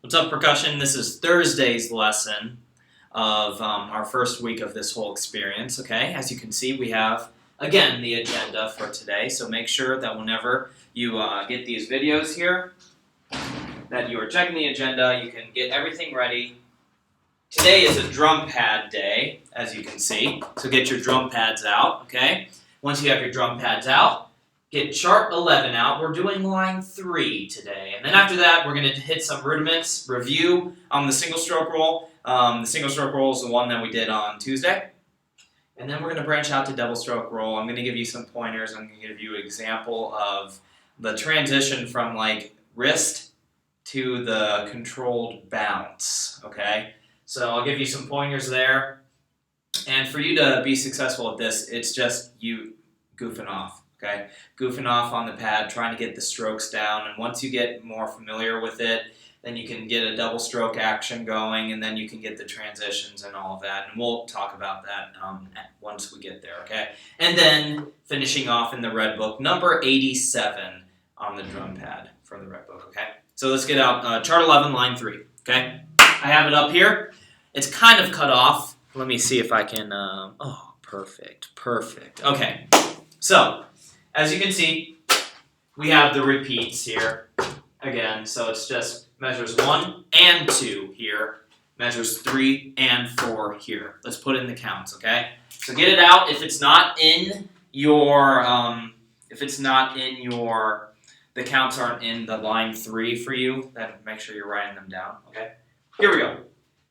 What's up, percussion? This is Thursday's lesson of our first week of this whole experience, okay? As you can see, we have, again, the agenda for today, so make sure that whenever you get these videos here, that you are checking the agenda, you can get everything ready. Today is a drum pad day, as you can see, so get your drum pads out, okay? Once you have your drum pads out, get chart 11 out. We're doing line 3 today. And then after that, we're going to hit some rudiments, review on the single stroke roll. The single stroke roll is the one that we did on Tuesday. And then we're going to branch out to double stroke roll. I'm going to give you some pointers. I'm going to give you an example of the transition from like wrist to the controlled bounce. Okay? So I'll give you some pointers there. And for you to be successful at this, it's just you goofing off. Okay, goofing off on the pad, trying to get the strokes down, and once you get more familiar with it, then you can get a double stroke action going, and then you can get the transitions and all of that, and we'll talk about that once we get there, okay? And then finishing off in the red book, number 87 on the drum pad for the red book, okay? So let's get out chart 11, line 3, okay? I have it up here. It's kind of cut off. Let me see if I can, oh, perfect, okay. So, as you can see, we have the repeats here again, so it's just measures 1 and 2 here, measures 3 and 4 here. Let's put in the counts, okay? So get it out. If it's not in your, the counts aren't in the line 3 for you, then make sure you're writing them down, okay? Here we go.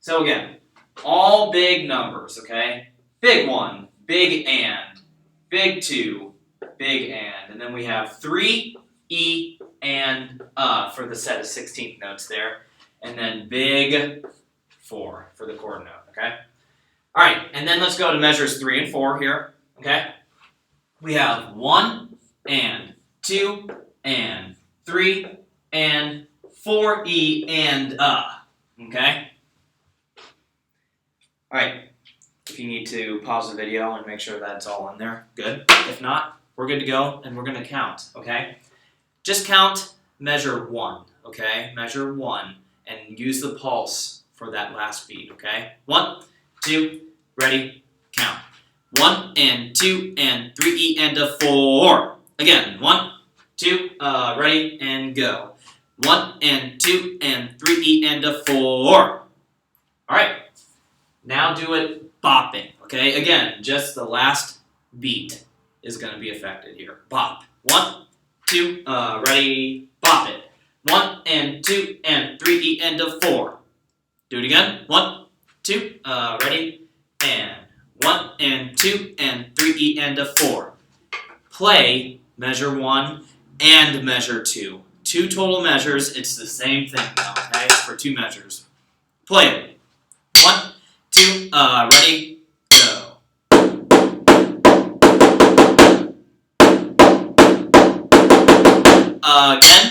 So again, all big numbers, okay? Big 1, big and, big 2, big and then we have 3, E, and for the set of 16th notes there, and then big 4 for the chord note, okay? All right, and then let's go to measures 3 and 4 here, okay? We have 1 and 2 and 3 and 4, E, and okay? All right, if you need to pause the video and make sure that's all in there, good. If not, we're good to go, and we're going to count, okay? Just count measure 1, okay? Measure 1, and use the pulse for that last beat, okay? 1, 2, ready, count. 1 and 2 and 3, E, and a 4. Again, 1, 2, ready, and go. 1 and 2 and 3, E, and a 4. All right, now do it bopping, okay? Again, just the last beat is going to be affected here. Bop. 1, 2, ready, bop it. 1 and 2 and 3, E, and a 4. Do it again. 1, 2, ready, and 1 and 2 and 3, E, and a 4. Play measure 1 and measure 2. 2 total measures. It's the same thing now, okay? For 2 measures. Play it. 1, 2, ready, go. Again,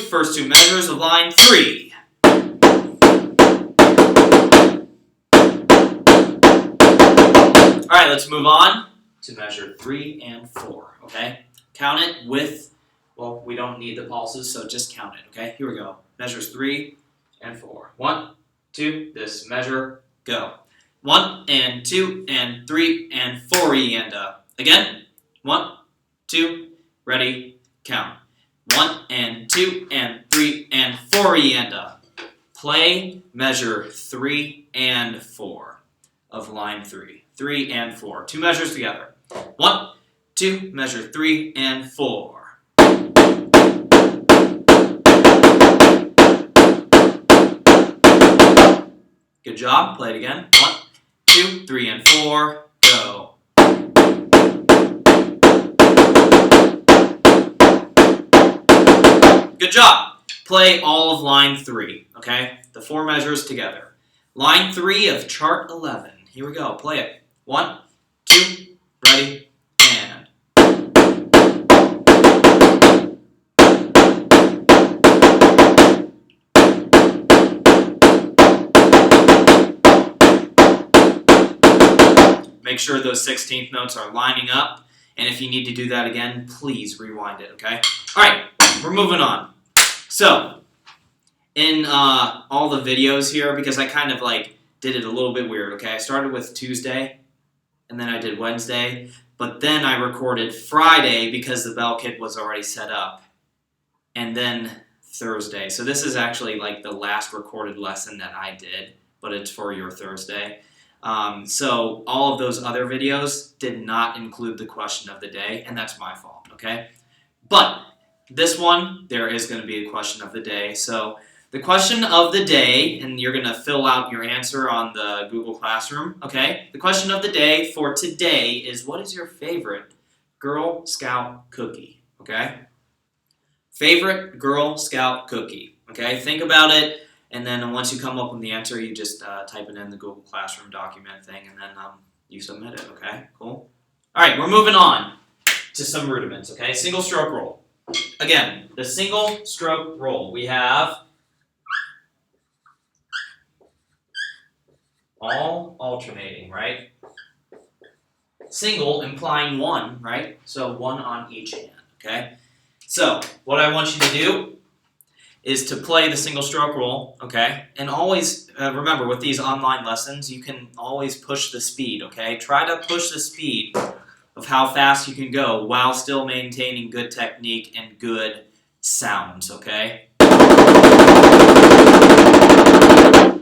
first 2 measures of line 3. Alright, let's move on to measure 3 and 4, okay? Count it with, well, we don't need the pulses, so just count it, okay? Here we go. Measures 3 and 4. 1, 2, this measure, go. 1 and 2 and 3 and 4, E, and again. 1, 2, ready, count. 1 and 2 and 3 and 4, E, and play measure 3 and 4 of line 3. 3 and 4. 2 measures together. 1, 2, measure 3 and 4. Good job. Play it again. 1, 2, 3 and 4. Go. Good job. Play all of line 3, okay? The 4 measures together. Line 3 of chart 11. Here we go. Play it. 1, 2, ready, and. Make sure those 16th notes are lining up, and if you need to do that again, please rewind it, okay? All right, we're moving on. So, in all the videos here, because I kind of like did it a little bit weird, okay? I started with Tuesday, and then I did Wednesday, but then I recorded Friday because the bell kit was already set up, and then Thursday. So this is actually like the last recorded lesson that I did, but it's for your Thursday. So all of those other videos did not include the question of the day, and that's my fault, okay? But this one, there is going to be a question of the day. So the question of the day, and you're going to fill out your answer on the Google Classroom, okay? The question of the day for today is, what is your favorite Girl Scout cookie, okay? Favorite Girl Scout cookie, okay? Think about it. And then once you come up with the answer, you just type it in the Google Classroom document thing, and then you submit it, okay? Cool? All right, we're moving on to some rudiments, okay? Single stroke roll. Again, the single stroke roll. We have all alternating, right? Single implying one, right? So one on each hand, okay? So what I want you to do is to play the single stroke roll, okay? And always, remember, with these online lessons, you can always push the speed, okay? Try to push the speed of how fast you can go while still maintaining good technique and good sounds, okay?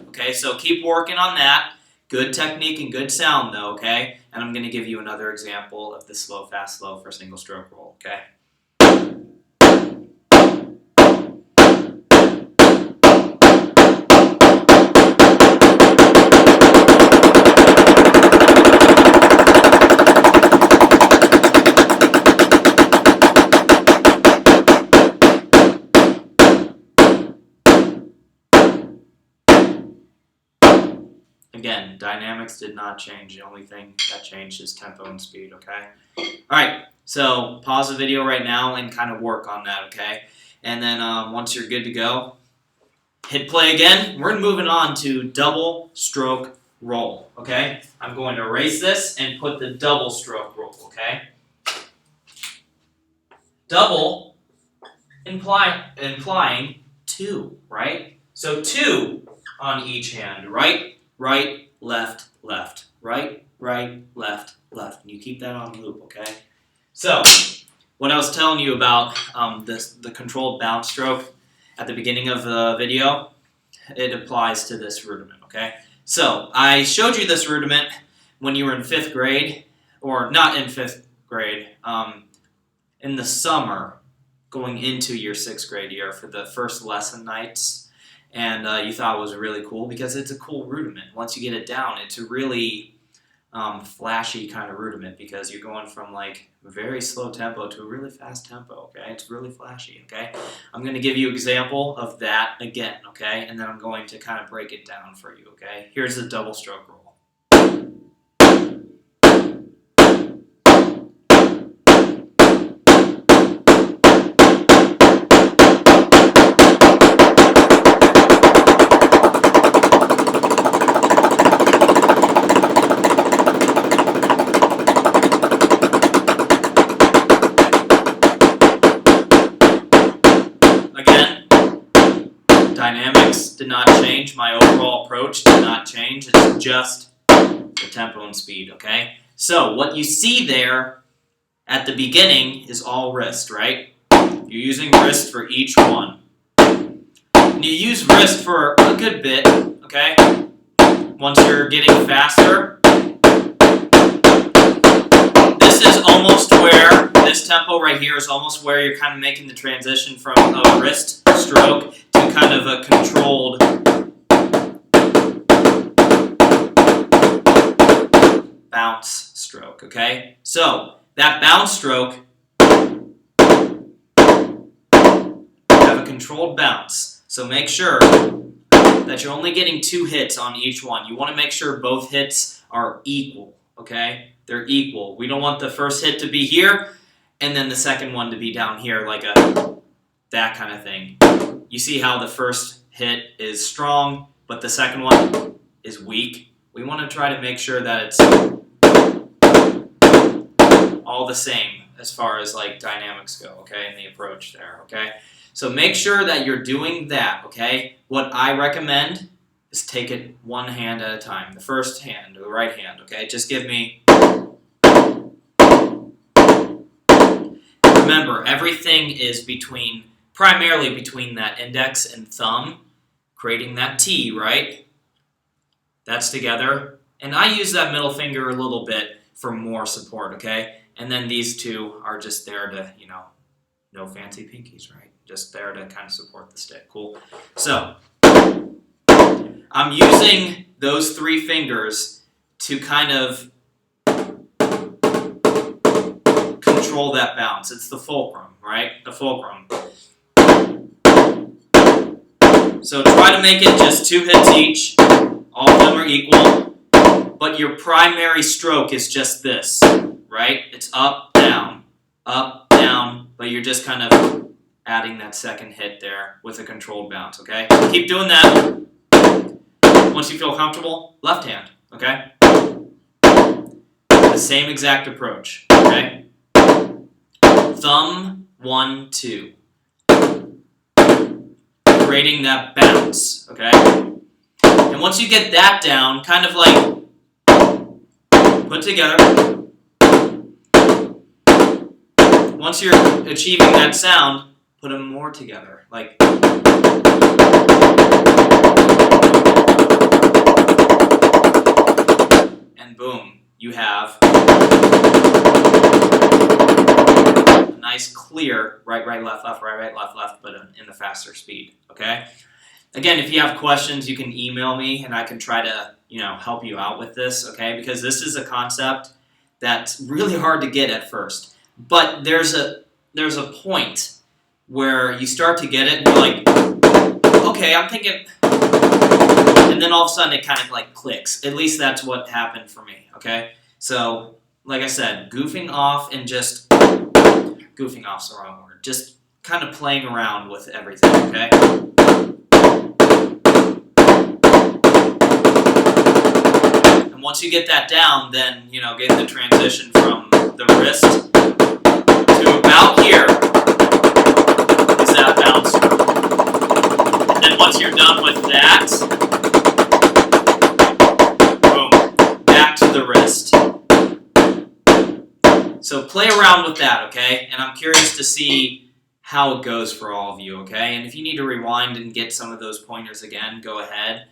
Okay, so keep working on that. Good technique and good sound, though, okay? And I'm going to give you another example of the slow, fast, slow for single stroke roll, okay? Again, dynamics did not change. The only thing that changed is tempo and speed, okay? Alright, so pause the video right now and kind of work on that, okay? And then once you're good to go, hit play again. We're moving on to double stroke roll, okay? I'm going to erase this and put the double stroke roll, okay? Double implying two, right? So two on each hand, right? Right, left, left, right, right, left, left. And you keep that on loop, okay? So, what I was telling you about the controlled bounce stroke at the beginning of the video, it applies to this rudiment, okay? So, I showed you this rudiment when you were in 5th grade, or not in 5th grade, in the summer going into your 6th grade year for the first lesson nights. And you thought it was really cool because it's a cool rudiment. Once you get it down, it's a really flashy kind of rudiment because you're going from like very slow tempo to a really fast tempo, okay? It's really flashy, okay? I'm going to give you an example of that again, okay? And then I'm going to kind of break it down for you, okay? Here's the double stroke roll. Dynamics did not change. My overall approach did not change. It's just the tempo and speed, okay? So what you see there at the beginning is all wrist, right? You're using wrist for each one. And you use wrist for a good bit, okay? Once you're getting faster, this is almost where, this tempo right here is almost where you're kind of making the transition from a wrist stroke to kind of a controlled bounce stroke, okay? So, that bounce stroke, you have a controlled bounce. So make sure that you're only getting 2 hits on each one. You want to make sure both hits are equal, okay? They're equal. We don't want the first hit to be here and then the second one to be down here like that kind of thing. You see how the first hit is strong, but the second one is weak? We want to try to make sure that it's all the same as far as like dynamics go, okay, and the approach there, okay? So make sure that you're doing that, okay? What I recommend is take it one hand at a time. The first hand, or the right hand, okay? Just give me... Remember, everything is primarily between that index and thumb, creating that T, right? That's together. And I use that middle finger a little bit for more support, okay? And then these two are just there to, no fancy pinkies, right? Just there to kind of support the stick. Cool. So, I'm using those three fingers to kind of control that bounce. It's the fulcrum, right? The fulcrum. So try to make it just 2 hits each. All of them are equal. But your primary stroke is just this, right? It's up, down, but you're just kind of adding that second hit there with a controlled bounce, okay? Keep doing that. Once you feel comfortable, left hand, okay? The same exact approach, okay? Thumb, 1, 2. Creating that bounce, okay? And once you get that down, kind of like put together. Once you're achieving that sound, put them more together, like. And boom, you have a nice clear right, left, left, right, left, left, but in the faster speed, okay? Again, if you have questions, you can email me and I can try to, help you out with this, okay? Because this is a concept that's really hard to get at first. But there's a point where you start to get it and you're like, okay, I'm thinking, and then all of a sudden it kind of like clicks. At least that's what happened for me, okay? So, like I said, goofing off's the wrong word. Just kind of playing around with everything, okay? And once you get that down, then, get the transition from the wrist to about here is that bounce. And then once you're done with that, boom, back to the wrist. So play around with that, okay? And I'm curious to see how it goes for all of you, okay? And if you need to rewind and get some of those pointers again, go ahead.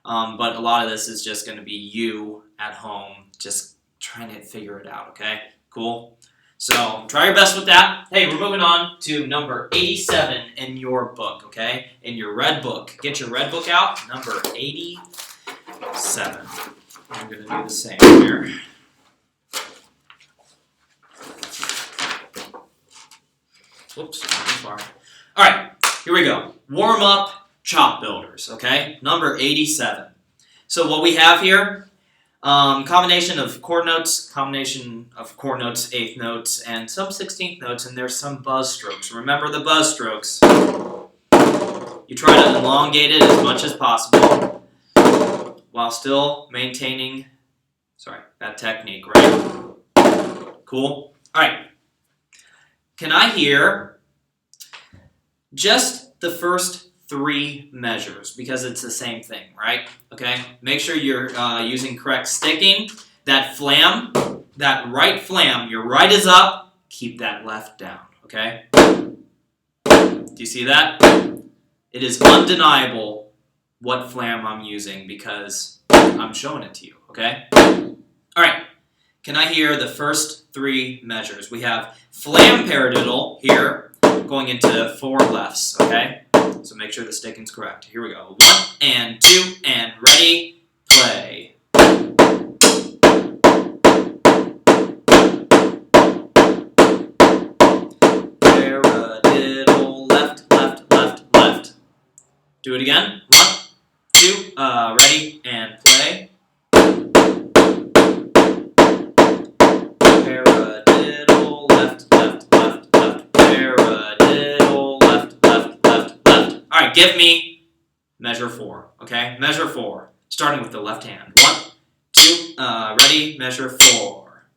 But a lot of this is just going to be you at home just trying to figure it out, okay? Cool? So try your best with that. Hey, we're moving on to number 87 in your book, okay? In your red book. Get your red book out, number 87. I'm going to do the same here. Whoops, not too far. All right, here we go. Warm up chop builders, okay? Number 87. So what we have here, combination of chord notes, eighth notes, and some 16th notes, and there's some buzz strokes. Remember the buzz strokes. You try to elongate it as much as possible while still maintaining, that technique, right? Cool? All right. Can I hear just the first 3 measures, because it's the same thing, right? Okay? Make sure you're using correct sticking. That flam, that right flam, your right is up, keep that left down, okay? Do you see that? It is undeniable what flam I'm using because I'm showing it to you, okay? All right. Can I hear the first 3 measures? We have flam paradiddle here, going into 4 lefts, okay? So make sure the sticking's correct. Here we go. 1 and 2 and ready, play. Paradiddle, left, left, left, left. Do it again. 1, 2, ready, and play. Paradiddle, left, left, left, left. Paradiddle, left, left, left, left. All right, give me measure 4, okay? Measure 4, starting with the left hand. 1, 2, ready, measure 4.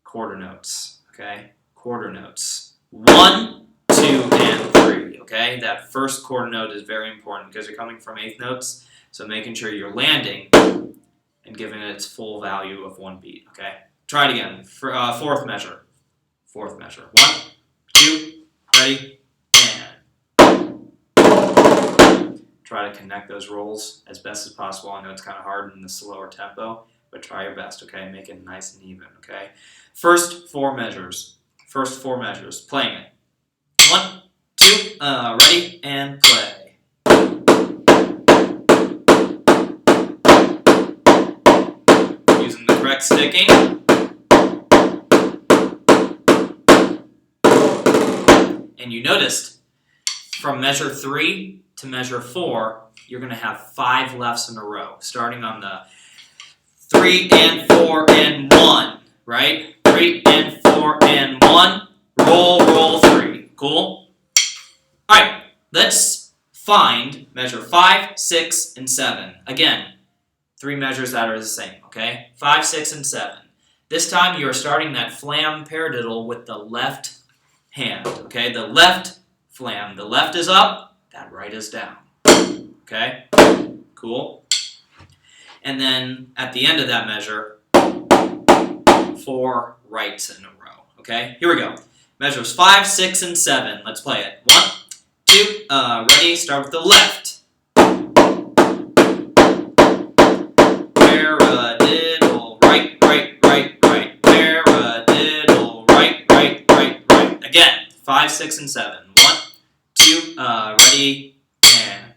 Quarter notes, okay? Quarter notes. 1, 2, and 3. Okay, that first quarter note is very important because you're coming from eighth notes, so making sure you're landing and giving it its full value of 1 beat. Okay, try it again. For, fourth measure. 1, 2, ready, and try to connect those rolls as best as possible. I know it's kind of hard in the slower tempo, but try your best, okay? Make it nice and even, okay? First four measures, playing it. 1, 2, ready, and play. Using the correct sticking. And you noticed from measure 3 to measure 4, you're going to have 5 lefts in a row, starting on the 3 and 4 and 1, right? 3 and 4 and 1, roll, roll 3. Cool? Alright, let's find measure 5, 6, and 7. Again, 3 measures that are the same, okay? 5, 6, and 7. This time you're starting that flam paradiddle with the left hand, okay? The left flam. The left is up, that right is down. Okay? Cool. And then at the end of that measure, 4 rights in a row. Okay? Here we go. Measures 5, 6, and 7. Let's play it. 1, 2, ready, start with the left. Paradiddle, right, right, right, right. Paradiddle, right, right, right, right. Again, 5, 6, and 7. 1, 2, ready, and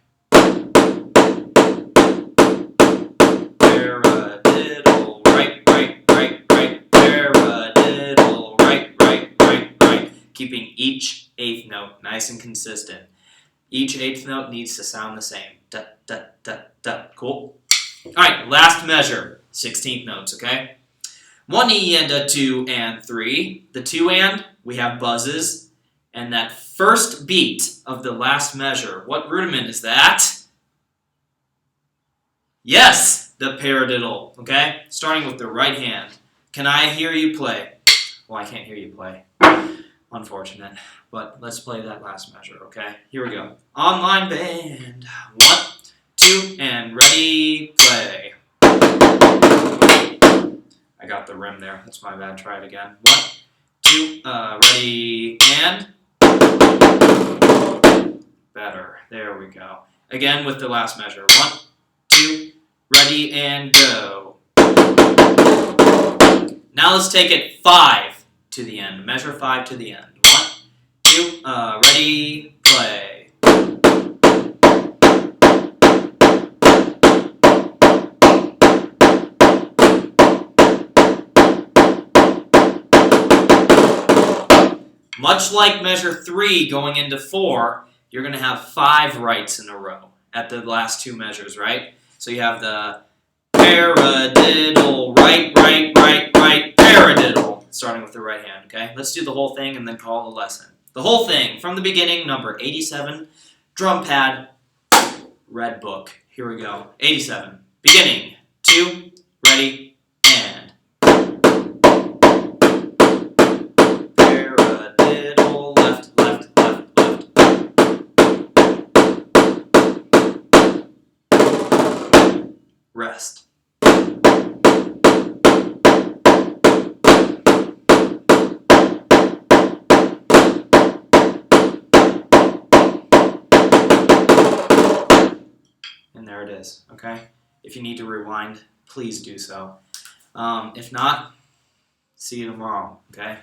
paradiddle, right, right, right, right. Paradiddle, right, right, right, right. Keeping each eighth note nice and consistent. Each eighth note needs to sound the same. Da, da, da, da. Cool? Alright, last measure. 16th notes, okay? 1 E and a 2 and 3. The 2 and, we have buzzes. And that first beat of the last measure, what rudiment is that? Yes, the paradiddle, okay? Starting with the right hand. Can I hear you play? Well, I can't hear you play. Unfortunate. But let's play that last measure, okay? Here we go. Online band. 1, 2, and ready, play. I got the rim there. That's my bad. Try it again. 1, 2, ready, and better. There we go. Again with the last measure. 1, 2, ready, and go. Now let's take it 5 to the end. Measure 5 to the end. 1, 2, ready, play. Much like measure 3 going into 4, you're going to have 5 rights in a row at the last 2 measures, right? So you have the paradiddle, right, right, right, right, paradiddle, starting with the right hand, okay? Let's do the whole thing and then call the lesson. The whole thing, from the beginning, number 87, drum pad, red book. Here we go. 87, beginning, 2, ready, and. Paradiddle, left, left, left, left. Rest. And there it is, okay? If you need to rewind, please do so. If not, see you tomorrow, okay?